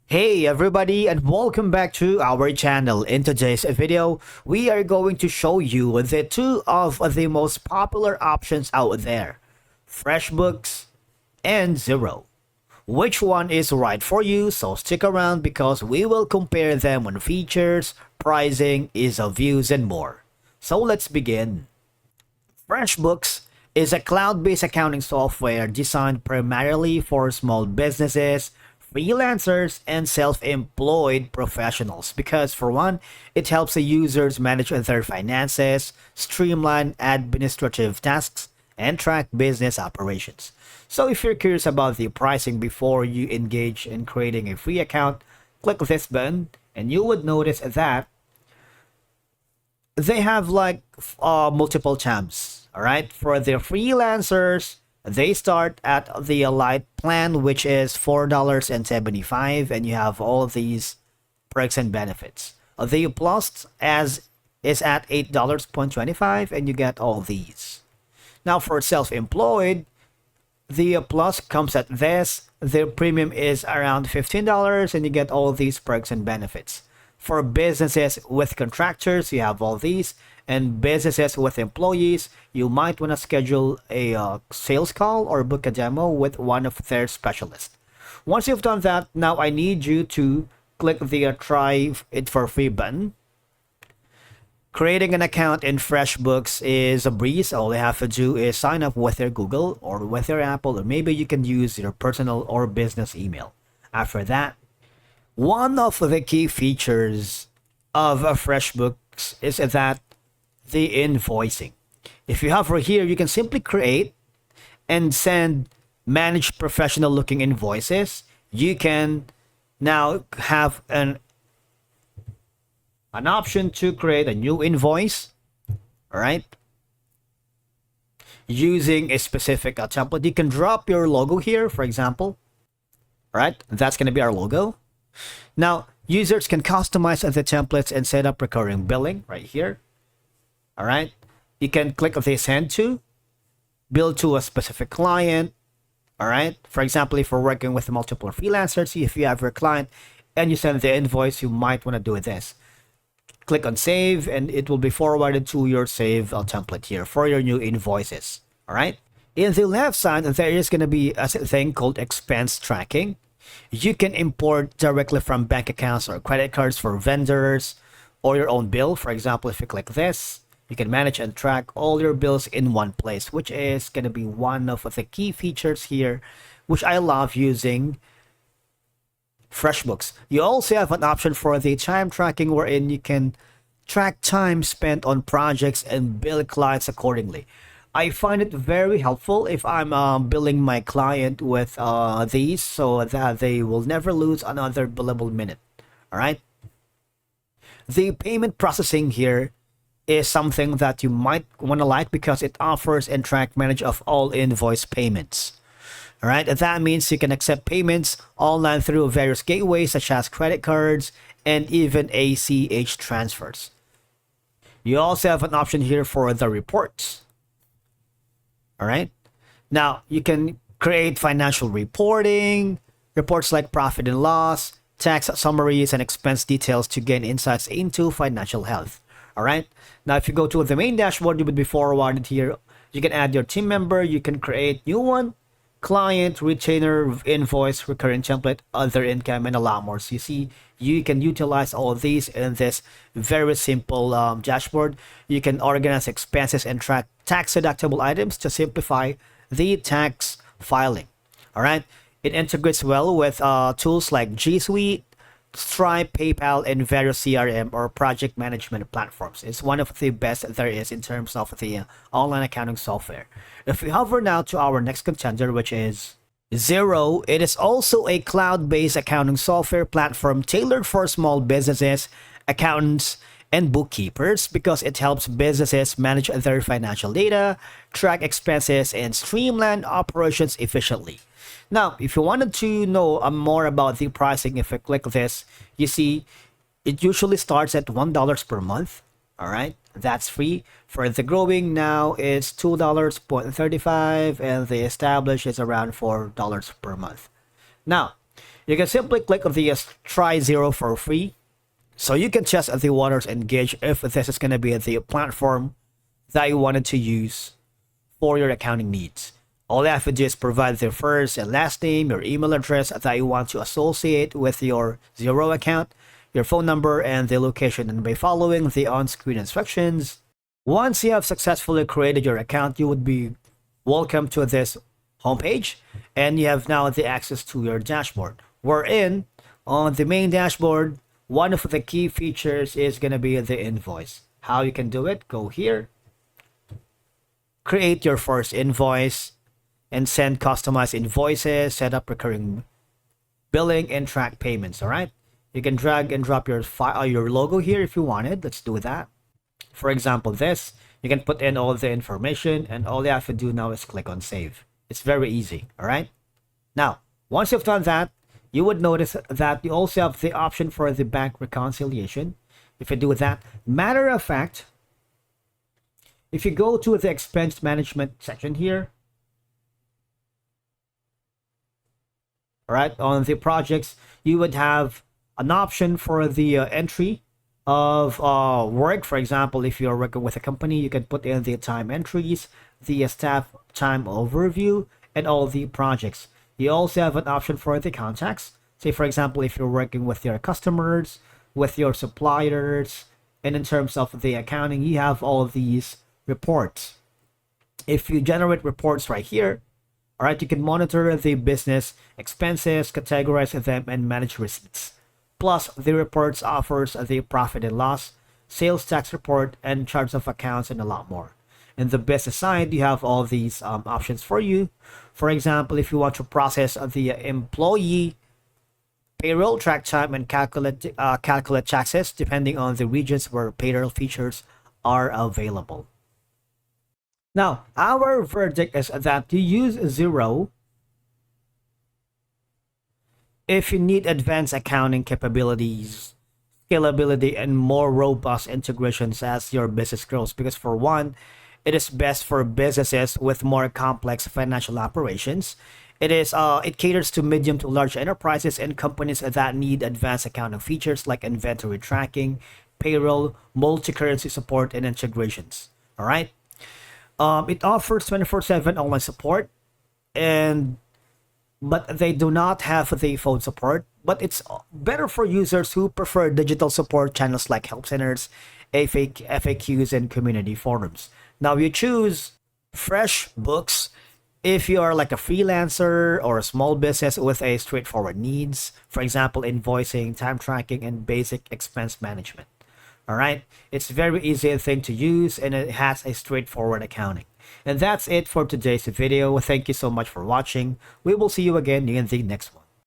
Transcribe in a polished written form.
Hey everybody, and welcome back to our channel. In today's video, we are going to show you the two of the most popular options out there, Freshbooks and Xero. Which one is right for you? So stick around because we will compare them on features, pricing, ease of use, and more. So let's begin. FreshBooks is a cloud-based accounting software designed primarily for small businesses, freelancers, and self-employed professionals because for one, it helps the users manage their finances, streamline administrative tasks, and track business operations. So if you're curious about the pricing before you engage in creating a free account, click this button and you would notice that they have like multiple tabs. All right, for the freelancers, they start at the light plan, which is $4.75, and you have all of these perks and benefits. The plus as is at $8.25, and you get all these. Now for self-employed, the plus comes at this. The premium is around $15, and you get all these perks and benefits. For businesses with contractors, you have all these, and businesses with employees, you might want to schedule a sales call or book a demo with one of their specialists. Once you've done that, now I need you to click the try it for free button. Creating an account in FreshBooks is a breeze. All you have to do is sign up with your Google or with your Apple, or maybe you can use your personal or business email. After that, one of the key features of a FreshBooks is that the invoicing. If you hover here, you can simply create and send managed professional looking invoices. You can now have an option to create a new invoice, all right, using a specific template. You can drop your logo here, for example, all right, that's going to be our logo. Now, users can customize the templates and set up recurring billing right here. All right. You can click the send to, bill to a specific client. All right. For example, if we're working with multiple freelancers, if you have your client and you send the invoice, you might want to do this. Click on save and it will be forwarded to your save template here for your new invoices. All right. In the left side, there is going to be a thing called expense tracking. You can import directly from bank accounts or credit cards for vendors or your own bill. For example, if you click this, you can manage and track all your bills in one place, which is going to be one of the key features here, which I love using FreshBooks. You also have an option for the time tracking wherein you can track time spent on projects and bill clients accordingly. I find it very helpful if I'm billing my client with these so that they will never lose another billable minute. All right. The payment processing here is something that you might want to like because it offers and track manage of all invoice payments. All right. That means you can accept payments online through various gateways such as credit cards and even ACH transfers. You also have an option here for the reports. All right. Now you can create financial reporting, reports like profit and loss, tax summaries, and expense details to gain insights into financial health. All right. Now, if you go to the main dashboard, you would be forwarded here. You can add your team member. You can create new one, client, retainer, invoice, recurring template, other income, and a lot more. So you see, you can utilize all of these in this very simple dashboard. You can organize expenses and track tax deductible items to simplify the tax filing. All right. It integrates well with tools like G Suite, Stripe, PayPal, and various CRM or project management platforms. It's one of the best there is in terms of the online accounting software. If we hover now to our next contender, which is Xero, it is also a cloud-based accounting software platform tailored for small businesses, accountants, and bookkeepers because it helps businesses manage their financial data, track expenses, and streamline operations efficiently. Now, if you wanted to know more about the pricing, if you click this, you see it usually starts at $1 per month. All right, that's free. For the growing now, it's $2.35, and the established is around $4 per month. Now, You can simply click on the try Xero for free, so you can test the waters and gauge if this is going to be the platform that you wanted to use for your accounting needs. All you have to do is provide the first and last name, your email address that you want to associate with your Xero account, your phone number, and the location. And by following the on-screen instructions, once you have successfully created your account, you would be welcome to this homepage, and you have now the access to your dashboard. Wherein, on the main dashboard, one of the key features is going to be the invoice. How you can do it? Go here, create your first invoice, and send customized invoices, set up recurring billing, and track payments. All right, you can drag and drop your file, your logo here if you wanted. Let's do that. For example, this, you can put in all the information, and all you have to do now is click on save. It's very easy. All right, now once you've done that, you would notice that you also have the option for the bank reconciliation. If you do that, matter of fact, if you go to the expense management section here, all right, on the projects, you would have an option for the entry of work. For example, if you're working with a company, you can put in the time entries, the staff time overview, and all the projects. You also have an option for the contacts. Say, for example, if you're working with your customers, with your suppliers, and in terms of the accounting, you have all of these reports. If you generate reports right here, all right, you can monitor the business expenses, categorize them, and manage receipts. Plus, the reports offers the profit and loss, sales tax report, and charts of accounts, and a lot more. In the business side, you have all these options for you. For example, if you want to process the employee payroll, track time, and calculate taxes, depending on the regions where payroll features are available. Now, our verdict is that you use Xero if you need advanced accounting capabilities, scalability, and more robust integrations as your business grows. Because for one, it is best for businesses with more complex financial operations. It caters to medium to large enterprises and companies that need advanced accounting features like inventory tracking, payroll, multi-currency support, and integrations. All right. It offers 24/7 online support, but they do not have the phone support. But it's better for users who prefer digital support channels like help centers, FAQs, and community forums. Now you choose Freshbooks if you are like a freelancer or a small business with a straightforward needs, for example, invoicing, time tracking, and basic expense management. All right, it's very easy thing to use, and it has a straightforward accounting. And that's it for today's video. Thank you so much for watching. We will see you again in the next one.